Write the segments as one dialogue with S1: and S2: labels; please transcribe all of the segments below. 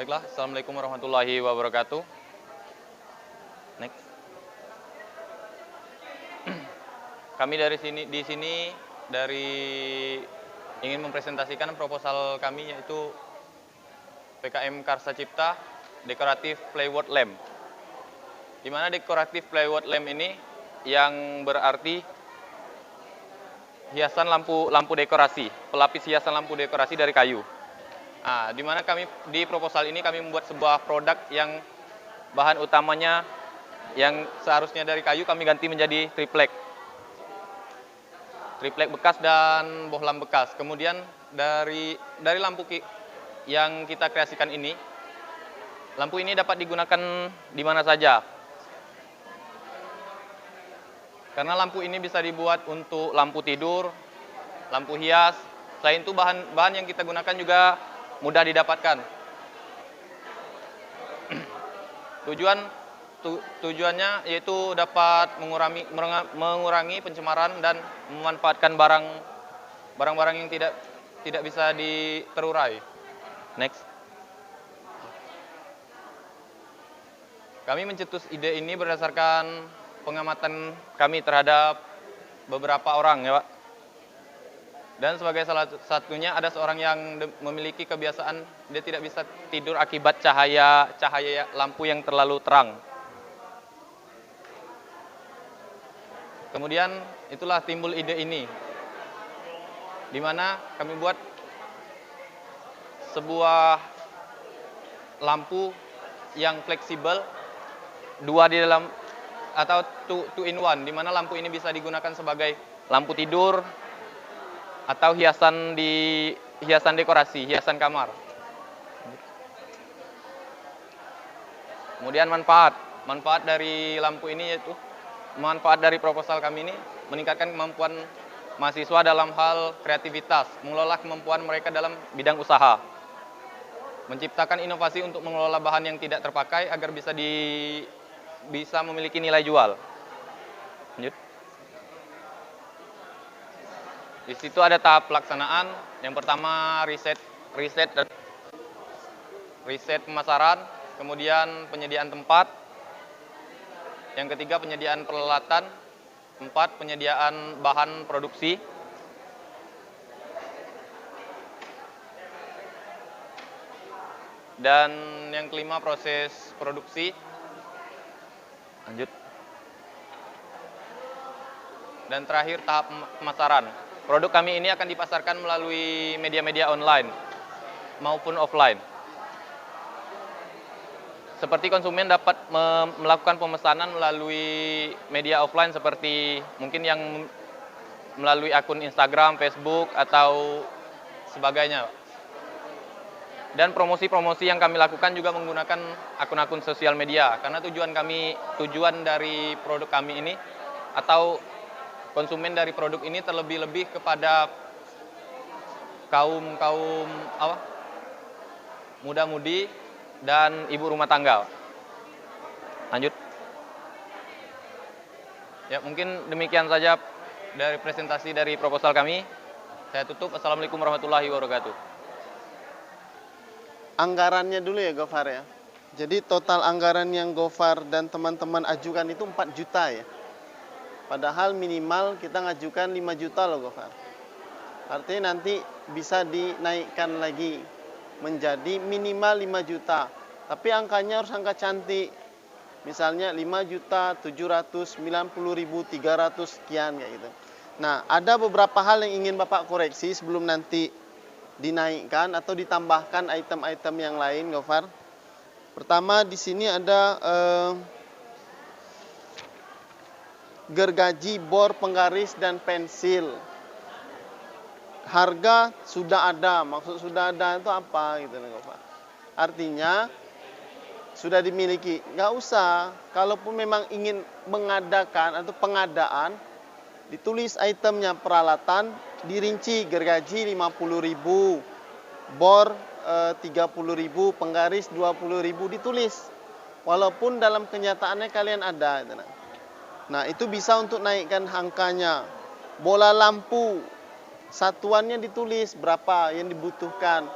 S1: Baiklah, Assalamualaikum warahmatullahi wabarakatuh. Next. Kami di sini ingin mempresentasikan proposal kami, yaitu PKM Karsa Cipta Dekoratif Plywood Lamp. Di mana dekoratif plywood lamp ini yang berarti hiasan lampu dekorasi, pelapis hiasan lampu dekorasi dari kayu. Nah, di mana kami di proposal ini kami membuat sebuah produk yang bahan utamanya yang seharusnya dari kayu kami ganti menjadi triplek bekas dan bohlam bekas. Kemudian dari lampu yang kita kreasikan ini, lampu ini dapat digunakan di mana saja. Karena lampu ini bisa dibuat untuk lampu tidur, lampu hias. Selain itu bahan yang kita gunakan juga mudah didapatkan. Tujuannya yaitu dapat mengurangi pencemaran dan memanfaatkan barang-barang yang tidak bisa terurai. Next. Kami mencetus ide ini berdasarkan pengamatan kami terhadap beberapa orang, ya Pak. Dan sebagai salah satunya ada seorang yang memiliki kebiasaan dia tidak bisa tidur akibat cahaya lampu yang terlalu terang. Kemudian itulah timbul ide ini, di mana kami buat sebuah lampu yang fleksibel, dua di dalam atau two in one, di mana lampu ini bisa digunakan sebagai lampu tidur atau hiasan dekorasi, hiasan kamar. Kemudian manfaat dari lampu ini yaitu manfaat dari proposal kami ini meningkatkan kemampuan mahasiswa dalam hal kreativitas, mengelola kemampuan mereka dalam bidang usaha, menciptakan inovasi untuk mengelola bahan yang tidak terpakai agar bisa memiliki nilai jual. Lanjut. Di situ ada tahap pelaksanaan. Yang pertama riset pemasaran, kemudian penyediaan tempat. Yang ketiga penyediaan peralatan, 4 penyediaan bahan produksi. Dan yang kelima proses produksi. Lanjut. Dan terakhir tahap pemasaran. Produk kami ini akan dipasarkan melalui media-media online maupun offline. Seperti konsumen dapat melakukan pemesanan melalui media offline seperti mungkin yang melalui akun Instagram, Facebook, atau sebagainya. Dan promosi-promosi yang kami lakukan juga menggunakan akun-akun sosial media. Karena tujuan dari produk kami ini atau konsumen dari produk ini terlebih-lebih kepada kaum muda-mudi dan ibu rumah tangga. Lanjut. Ya, mungkin demikian saja dari presentasi dari proposal kami. Saya tutup. Assalamualaikum warahmatullahi wabarakatuh.
S2: Anggarannya dulu ya Gofar ya. Jadi total anggaran yang Gofar dan teman-teman ajukan itu 4 juta ya. Padahal minimal kita ngajukan 5 juta loh Gofar. Artinya nanti bisa dinaikkan lagi menjadi minimal 5 juta. Tapi angkanya harus angka cantik. Misalnya 5.790.300 sekian kayak gitu. Nah, ada beberapa hal yang ingin Bapak koreksi sebelum nanti dinaikkan atau ditambahkan item-item yang lain Gofar. Pertama di sini ada gergaji, bor, penggaris, dan pensil. Harga sudah ada. Maksud sudah ada itu apa gitu Gofar? Artinya sudah dimiliki. Nggak usah. Kalaupun memang ingin mengadakan atau pengadaan, ditulis itemnya peralatan, dirinci gergaji 50.000, bor 30.000, penggaris 20.000 ditulis. Walaupun dalam kenyataannya kalian ada. Nah, itu bisa untuk naikkan angkanya. Bola lampu, satuannya ditulis berapa yang dibutuhkan.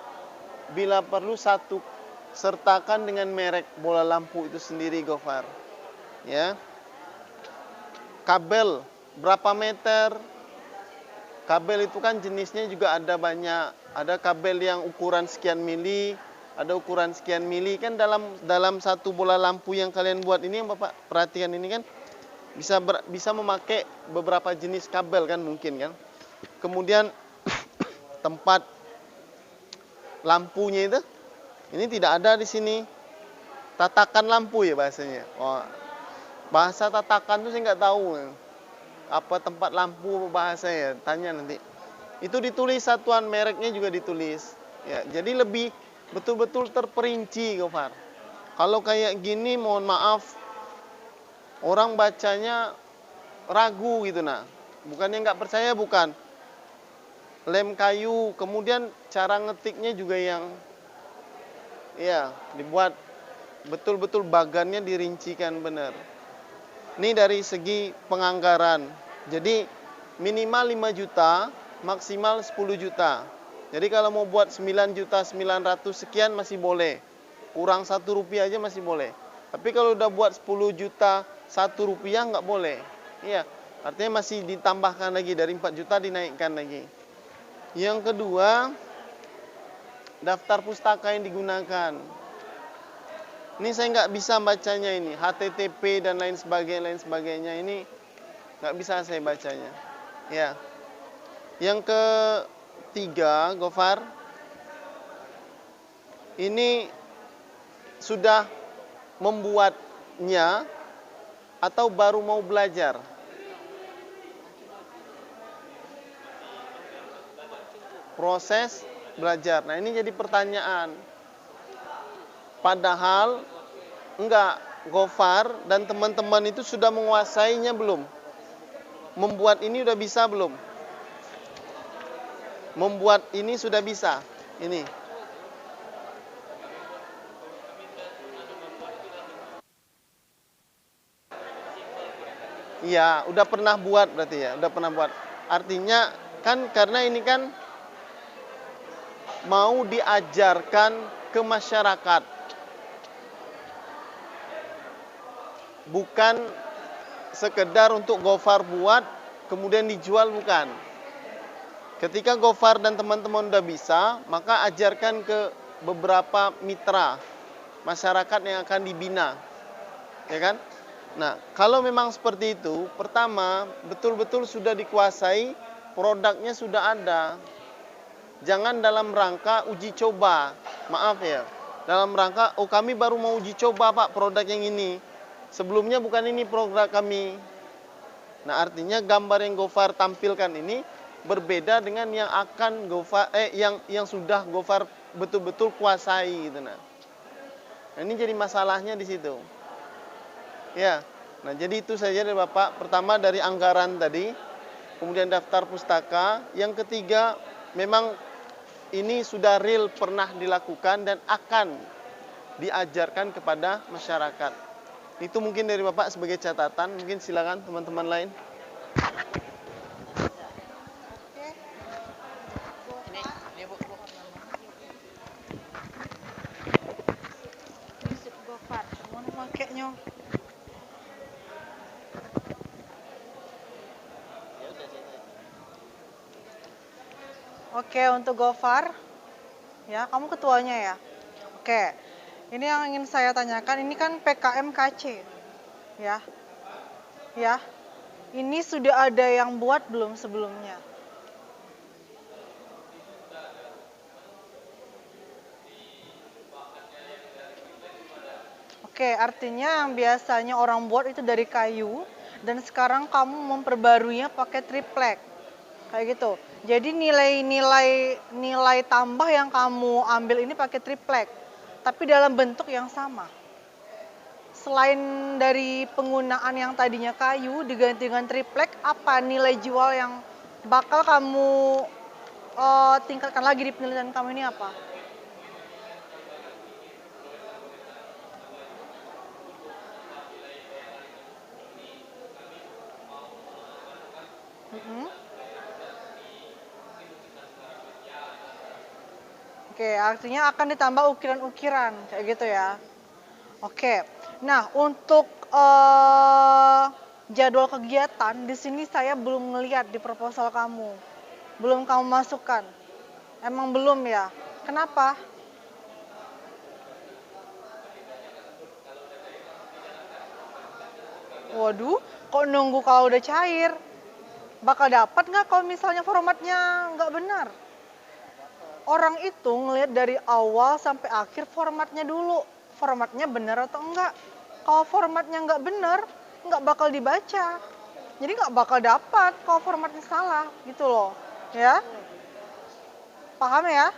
S2: Bila perlu sertakan dengan merek bola lampu itu sendiri, Gofar. Ya. Kabel berapa meter? Kabel itu kan jenisnya juga ada banyak. Ada kabel yang ukuran sekian mili, ada ukuran sekian mili. Kan dalam satu bola lampu yang kalian buat ini, yang Bapak perhatikan ini kan bisa memakai beberapa jenis kabel kan mungkin kan. Kemudian tempat lampunya itu ini tidak ada di sini. Tatakan lampu ya bahasanya. Oh, bahasa tatakan itu saya nggak tahu. Apa tempat lampu bahasa ya, tanya nanti. Itu ditulis satuan mereknya juga ditulis. Ya, jadi lebih betul-betul terperinci, Gofar. Kalau kayak gini, mohon maaf, orang bacanya ragu gitu nah. Bukannya nggak percaya, bukan. Lem kayu, kemudian cara ngetiknya juga yang ya dibuat betul-betul bagannya dirincikan benar. Ini dari segi penganggaran. Jadi minimal 5 juta, maksimal 10 juta. Jadi kalau mau buat 9 juta 900 sekian masih boleh. Kurang 1 rupiah aja masih boleh. Tapi kalau udah buat 10 juta 1 rupiah nggak boleh. Iya, artinya masih ditambahkan lagi, dari 4 juta dinaikkan lagi. Yang kedua, daftar pustaka yang digunakan. Ini saya nggak bisa bacanya ini, HTTP dan lain sebagainya ini nggak bisa saya bacanya. Ya. Yang ketiga, Gofar, ini sudah membuatnya atau baru mau belajar? Proses belajar. Nah, ini jadi pertanyaan. Padahal enggak, Gofar dan teman-teman itu sudah menguasainya belum? Membuat ini udah bisa belum? Membuat ini sudah bisa. Ini. Iya, udah pernah buat berarti ya, udah pernah buat. Artinya kan karena ini kan mau diajarkan ke masyarakat. Bukan sekedar untuk Gofar buat kemudian dijual, bukan. Ketika Gofar dan teman-teman udah bisa, maka ajarkan ke beberapa mitra masyarakat yang akan dibina. Ya kan? Nah, kalau memang seperti itu, pertama betul-betul sudah dikuasai, produknya sudah ada. Jangan dalam rangka uji coba. Maaf ya. Dalam rangka, oh kami baru mau uji coba Pak produk yang ini. Sebelumnya bukan ini produk kami. Nah, artinya gambar yang Gofar tampilkan ini berbeda dengan yang akan Gofar yang sudah Gofar betul-betul kuasai gitu nah. Nah, ini jadi masalahnya di situ. Ya. Nah, jadi itu saja dari Bapak. Pertama dari anggaran tadi, kemudian daftar pustaka, yang ketiga memang ini sudah real pernah dilakukan dan akan diajarkan kepada masyarakat. Itu mungkin dari Bapak sebagai catatan. Mungkin silakan teman-teman lain.
S3: Oke, untuk Gofar, ya kamu ketuanya ya. Oke, ini yang ingin saya tanyakan, ini kan PKM KC, ya, ya. Ini sudah ada yang buat belum sebelumnya? Oke, artinya yang biasanya orang buat itu dari kayu, dan sekarang kamu memperbaruinya pakai triplek, kayak gitu. Jadi nilai tambah yang kamu ambil ini pakai triplek, tapi dalam bentuk yang sama. Selain dari penggunaan yang tadinya kayu diganti dengan triplek, apa nilai jual yang bakal kamu tingkatkan lagi di penelitian kamu ini apa? Oke, artinya akan ditambah ukiran-ukiran kayak gitu ya. Oke. Nah, untuk jadwal kegiatan di sini saya belum ngelihat di proposal kamu. Belum kamu masukkan. Emang belum ya? Kenapa? Waduh, kok nunggu kalau udah cair? Bakal dapat nggak kalau misalnya formatnya nggak benar? Orang itu ngelihat dari awal sampai akhir formatnya dulu. Formatnya benar atau enggak? Kalau formatnya nggak benar, nggak bakal dibaca. Jadi nggak bakal dapat kalau formatnya salah, gitu loh. Ya, paham ya?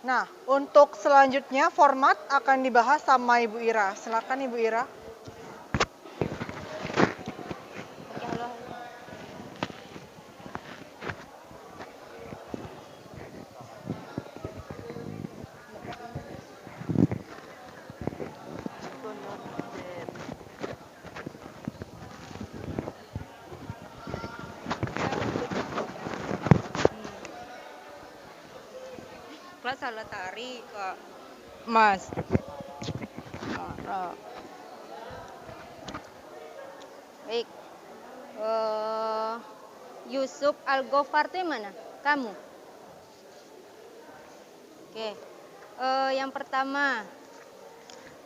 S3: Nah, untuk selanjutnya format akan dibahas sama Ibu Ira. Silakan Ibu Ira.
S4: Kelas salah tari Kak. Mas. Baik. Yusuf Al-Ghafar itu yang mana? Kamu? Oke. Yang pertama,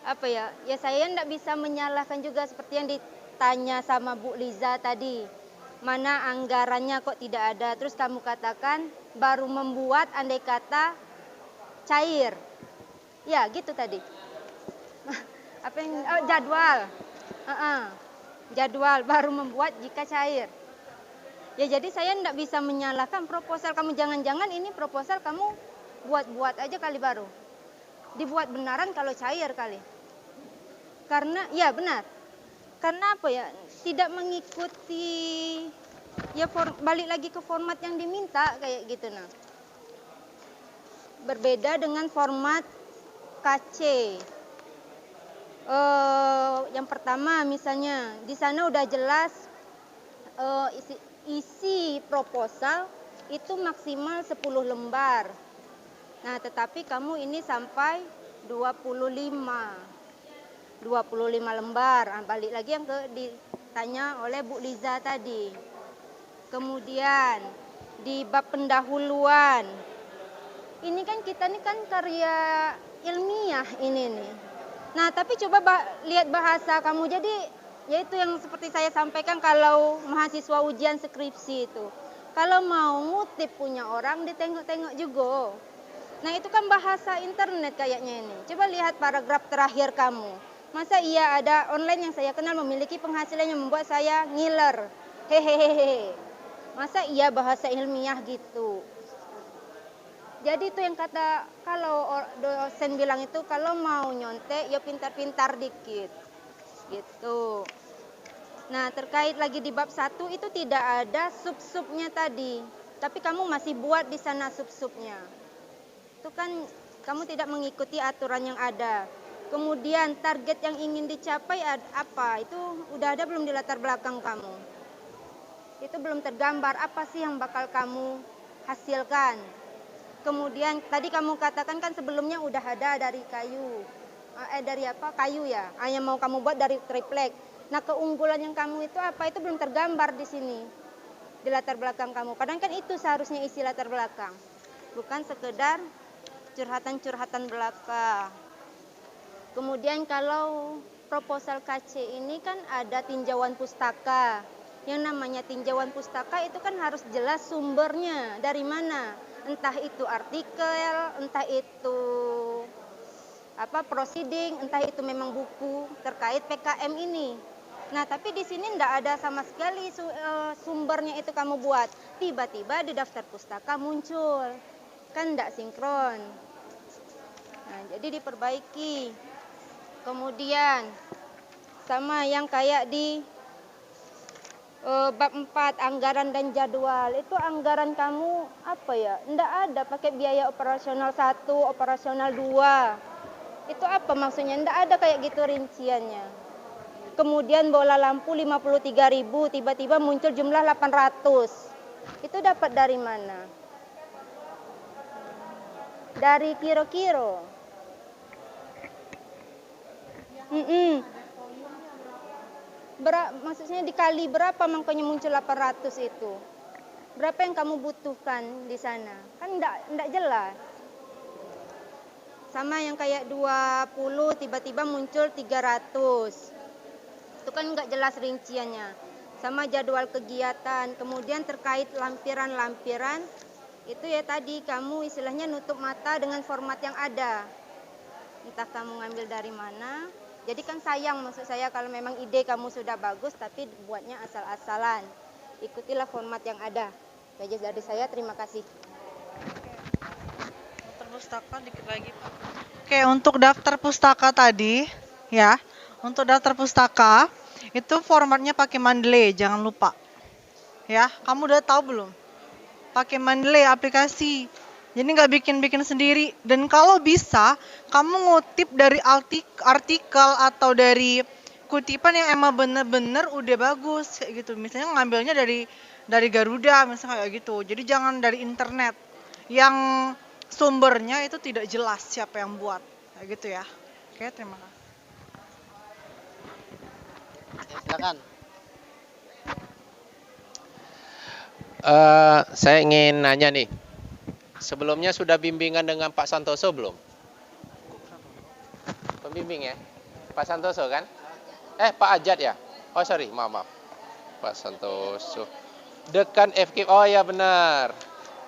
S4: apa ya? Ya saya tidak bisa menyalahkan juga seperti yang ditanya sama Bu Liza tadi. Mana anggarannya kok tidak ada? Terus kamu katakan baru membuat andai kata cair. Ya, gitu tadi. Apa yang jadwal. Jadwal baru membuat jika cair. Ya jadi saya tidak bisa menyalahkan proposal kamu, jangan-jangan ini proposal kamu buat-buat aja kali baru. Dibuat benaran kalau cair kali. Karena ya benar. Karena apa ya? Tidak mengikuti ya balik lagi ke format yang diminta kayak gitu nah. Berbeda dengan format KC. Yang pertama misalnya di sana udah jelas isi proposal itu maksimal 10 lembar. Nah, tetapi kamu ini sampai 25 lembar. Nah, balik lagi yang ditanya oleh Bu Liza tadi. Kemudian di bab pendahuluan. Ini kan kita ini kan karya ilmiah ini nih. Nah, tapi coba lihat bahasa kamu. Jadi, yaitu yang seperti saya sampaikan kalau mahasiswa ujian skripsi itu. Kalau mau ngutip punya orang, ditengok-tengok juga. Nah, itu kan bahasa internet kayaknya ini. Coba lihat paragraf terakhir kamu. Masa iya ada online yang saya kenal memiliki penghasilan yang membuat saya ngiler. Hehehe. Masa iya bahasa ilmiah gitu. Jadi itu yang kata kalau dosen bilang itu kalau mau nyontek ya pintar-pintar dikit gitu. Nah terkait lagi di bab 1 itu tidak ada sub-subnya tadi. Tapi kamu masih buat di sana sub-subnya. Itu kan kamu tidak mengikuti aturan yang ada. Kemudian target yang ingin dicapai apa? Itu udah ada belum di latar belakang kamu? Itu belum tergambar apa sih yang bakal kamu hasilkan. Kemudian tadi kamu katakan kan sebelumnya udah ada dari kayu. Dari apa? Kayu ya. Yang mau kamu buat dari triplek. Nah, keunggulan yang kamu itu apa? Itu belum tergambar di sini. Di latar belakang kamu. Padahal kan itu seharusnya isi latar belakang. Bukan sekedar curhatan-curhatan belaka. Kemudian kalau proposal KC ini kan ada tinjauan pustaka. Yang namanya tinjauan pustaka itu kan harus jelas sumbernya. Dari mana? Entah itu artikel, entah itu proceeding, entah itu memang buku terkait PKM ini. Nah, tapi di sini tidak ada sama sekali sumbernya itu kamu buat. Tiba-tiba di daftar pustaka muncul. Kan tidak sinkron. Nah, jadi diperbaiki. Kemudian sama yang kayak di bab 4 anggaran dan jadwal. Itu anggaran kamu apa ya? Tidak ada pakai biaya operasional 1, operasional 2. Itu apa maksudnya? Tidak ada kayak gitu rinciannya. Kemudian bola lampu 53.000, tiba-tiba muncul jumlah 800. Itu dapat dari mana? dari kiro-kiro. Maksudnya dikali berapa makanya muncul 800 itu? Berapa yang kamu butuhkan di sana? Kan enggak jelas. Sama yang kayak 20 tiba-tiba muncul 300. Itu kan enggak jelas rinciannya. Sama jadwal kegiatan, kemudian terkait lampiran-lampiran, itu ya tadi kamu istilahnya nutup mata dengan format yang ada. Entah kamu ngambil dari mana. Jadi kan sayang maksud saya kalau memang ide kamu sudah bagus tapi buatnya asal-asalan. Ikutilah format yang ada. Itu aja dari saya, terima kasih.
S3: Daftar pustaka dikit lagi, Pak. Oke, untuk daftar pustaka tadi, ya. Untuk daftar pustaka itu formatnya pakai Mendeley, jangan lupa. Ya, kamu udah tahu belum? Pakai Mendeley aplikasi. Jadi nggak bikin-bikin sendiri. Dan kalau bisa, kamu ngutip dari artikel atau dari kutipan yang emang bener-bener udah bagus kayak gitu. Misalnya ngambilnya dari Garuda, misalnya kayak gitu. Jadi jangan dari internet yang sumbernya itu tidak jelas siapa yang buat, kayak gitu ya. Oke, terima kasih.
S2: Silakan.
S5: Saya ingin nanya nih, sebelumnya sudah bimbingan dengan Pak Santoso belum? Pembimbing ya? Pak Santoso kan? Pak Ajat ya? Oh sorry, maaf. Pak Santoso. Dekan FK, oh ya benar.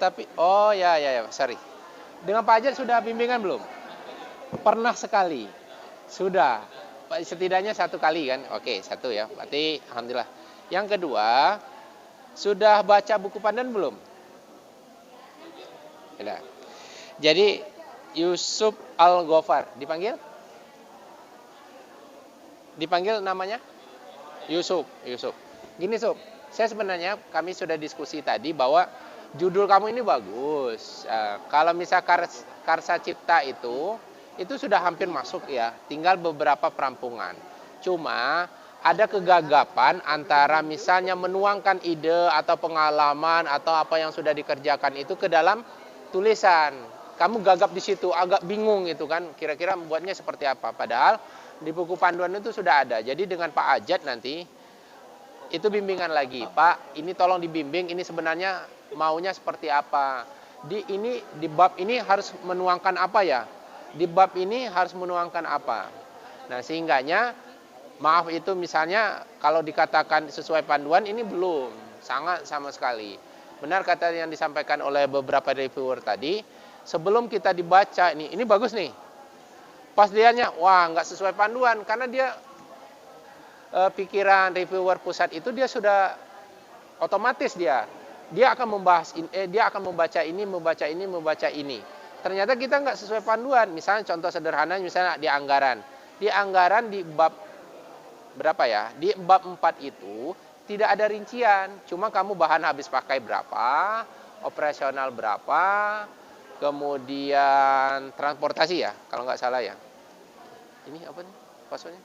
S5: Tapi, oh ya, sorry. Dengan Pak Ajat sudah bimbingan belum? Pernah sekali. Sudah. Setidaknya 1 kali kan? Oke, 1 ya. Berarti alhamdulillah. Yang kedua, sudah baca buku panduan belum? Tidak. Jadi Yusuf Al-Ghafar dipanggil? Dipanggil namanya? Yusuf. Gini Sob, saya sebenarnya kami sudah diskusi tadi bahwa judul kamu ini bagus. Kalau misal Karsa Cipta itu sudah hampir masuk ya, tinggal beberapa perampungan. Cuma ada kegagapan antara misalnya menuangkan ide atau pengalaman atau apa yang sudah dikerjakan itu ke dalam tulisan. Kamu gagap di situ, agak bingung itu kan, kira-kira membuatnya seperti apa. Padahal di buku panduan itu sudah ada. Jadi dengan Pak Ajat nanti itu bimbingan lagi. Pak, ini tolong dibimbing, ini sebenarnya maunya seperti apa. Di bab ini harus menuangkan apa ya? Di bab ini harus menuangkan apa. Nah, sehingganya maaf itu misalnya kalau dikatakan sesuai panduan ini belum, sangat sama sekali. Benar kata yang disampaikan oleh beberapa reviewer tadi, sebelum kita dibaca ini bagus nih. Pas dianya, wah nggak sesuai panduan karena dia pikiran reviewer pusat itu dia sudah otomatis dia akan membahas dia akan membaca ini. Ternyata kita nggak sesuai panduan. Misalnya contoh sederhana misalnya di anggaran di bab berapa ya? Di bab 4 itu tidak ada rincian, cuma kamu bahan habis pakai berapa, operasional berapa, kemudian transportasi ya, kalau nggak salah ya. Ini apa nih passwordnya?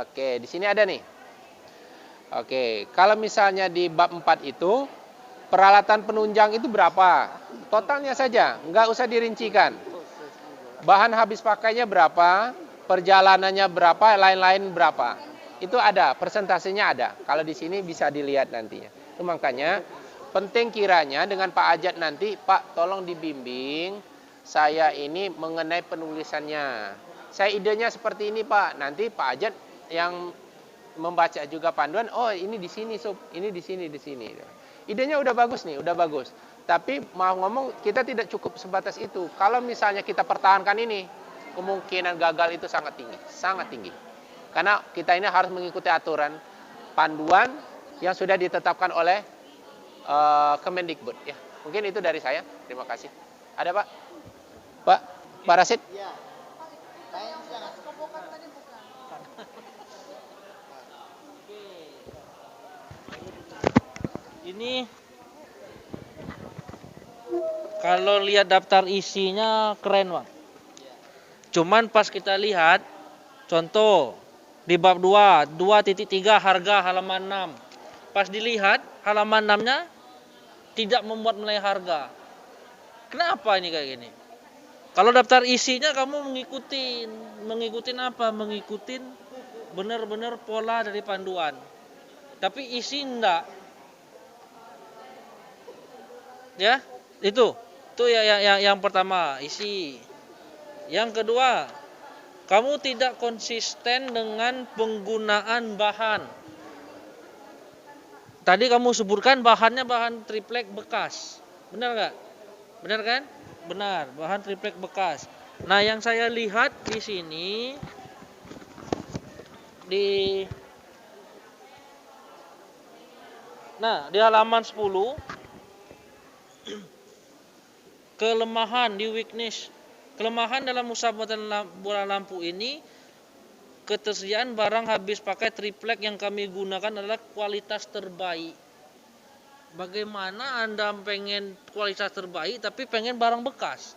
S5: Oke, di sini ada nih. Oke, kalau misalnya di bab 4 itu peralatan penunjang itu berapa? Totalnya saja, nggak usah dirincikan. Bahan habis pakainya berapa, perjalanannya berapa, lain-lain berapa. Itu ada, persentasenya ada. Kalau di sini bisa dilihat nantinya. Itu makanya penting kiranya dengan Pak Ajat nanti, Pak tolong dibimbing saya ini mengenai penulisannya. Saya idenya seperti ini Pak, nanti Pak Ajat yang membaca juga panduan, oh ini di sini Sob, ini di sini. Idenya udah bagus nih, udah bagus. Tapi mau ngomong kita tidak cukup sebatas itu. Kalau misalnya kita pertahankan ini, kemungkinan gagal itu sangat tinggi. Karena kita ini harus mengikuti aturan panduan yang sudah ditetapkan oleh Kemendikbud. Ya, mungkin itu dari saya. Terima kasih. Ada Pak? Pak Rasid?
S2: Ya.
S6: Ini kalau lihat daftar isinya keren Bang. Cuman pas kita lihat contoh di bab 2.3 harga halaman 6. Pas dilihat halaman 6-nya tidak membuat nilai harga. Kenapa ini kayak gini? Kalau daftar isinya kamu mengikutin apa? Mengikutin benar-benar pola dari panduan. Tapi isi enggak. Ya, itu yang pertama, isi. Yang kedua, kamu tidak konsisten dengan penggunaan bahan. Tadi kamu sebutkan bahannya bahan triplek bekas. Benar nggak? Benar kan? Benar, bahan triplek bekas. Nah, yang saya lihat di sini di halaman 10 kelemahan di weakness. Kelemahan dalam usaha pembuatan bola lampu ini, ketersediaan barang habis pakai triplek yang kami gunakan adalah kualitas terbaik. Bagaimana Anda pengen kualitas terbaik tapi pengen barang bekas?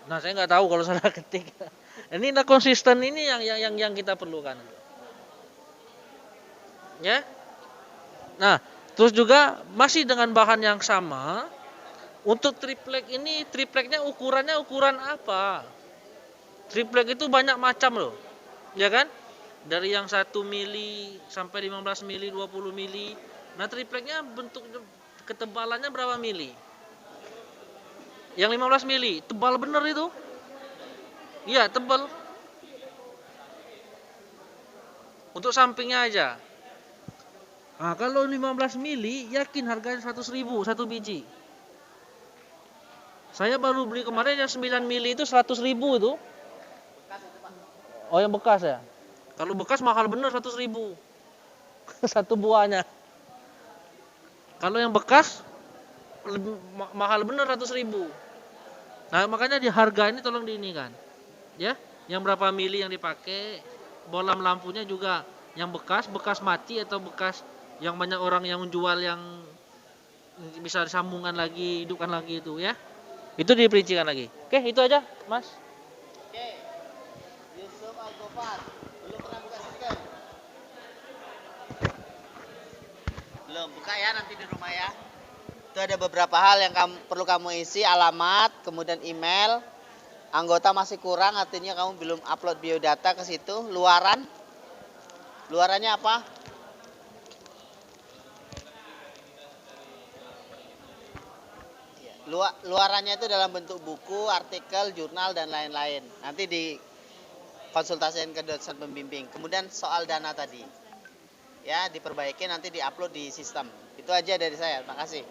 S6: Nah, saya nggak tahu kalau salah ketik. Ini konsisten ini yang kita perlukan. Ya. Nah, terus juga masih dengan bahan yang sama. Untuk triplek ini, tripleknya ukurannya ukuran apa? Triplek itu banyak macam loh. Ya kan? Dari yang 1 mili sampai 15 mili, 20 mili. Nah, tripleknya bentuk ketebalannya berapa mili? Yang 15 mili, tebal bener itu. Iya, tebal. Untuk sampingnya aja. Nah, kalau 15 mili, yakin harganya 100.000 satu biji. Saya baru beli kemarin yang 9 mili itu 100.000 itu. Oh, yang bekas ya? Kalau bekas mahal bener 100.000 satu buahnya. Kalau yang bekas mahal bener 100.000. Nah, makanya di harga ini tolong diinikan. Ya, yang berapa mili yang dipakai, bolam lampunya juga yang bekas mati atau bekas yang banyak orang yang menjual yang bisa disambungkan lagi, hidupkan lagi itu ya. Itu diperincikan lagi. Oke, itu aja, Mas.
S2: Oke. Yusuf Al-Gofar, belum pernah buka sistem? Belum, buka ya nanti di rumah ya. Itu ada beberapa hal yang perlu kamu isi, alamat, kemudian email. Anggota masih kurang, artinya kamu belum upload biodata ke situ. Luarannya apa? Luarannya itu dalam bentuk buku, artikel, jurnal, dan lain-lain. Nanti dikonsultasikan ke dosen pembimbing. Kemudian soal dana tadi. Ya, diperbaiki nanti diupload di sistem. Itu aja dari saya. Terima kasih.